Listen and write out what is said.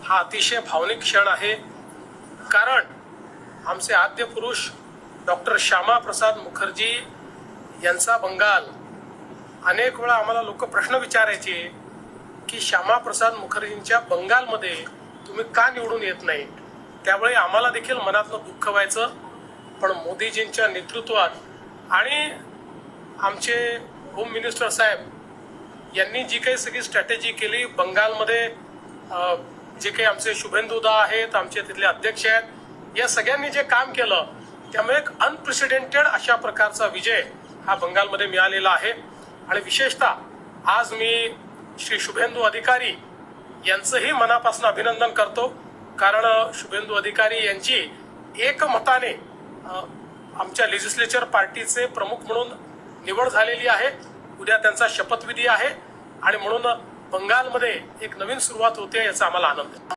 हा अतिशय भावनिक क्षण आहे, कारण आमचे आद्य पुरुष डॉक्टर श्यामा प्रसाद मुखर्जी यांचा बंगाल, अनेक वेळा आम्हाला लोक प्रश्न विचारायचे की श्यामा प्रसाद मुखर्जींच्या बंगालमध्ये तुम्ही का निवडून येत नाही. त्यावेळी आम्हाला देखील मनातलं दुःख व्हायचं. पण मोदीजींच्या नेतृत्वात आणि आमचे होम मिनिस्टर साहेब यांनी जी काही सगळी स्ट्रॅटेजी केली, बंगालमध्ये जे काही आमचे शुभेंदुदा आहेत, आमचे तिथले अध्यक्ष आहेत, या सगळ्यांनी जे काम केलं त्यामुळे एक अनप्रेसिडेंटेड अशा प्रकारचा विजय हा बंगालमध्ये मिळालेला आहे. आणि विशेषतः आज मी श्री शुभेंदू अधिकारी यांचंही मनापासून अभिनंदन करतो, कारण शुभेंदू अधिकारी यांची एकमताने आमच्या लेजिस्लेचर पार्टीचे प्रमुख म्हणून निवड झालेली आहे. उद्या त्यांचा शपथविधी आहे आणि म्हणून बंगालमध्ये एक नवीन सुरुवात होते याचा आम्हाला आनंद आहे.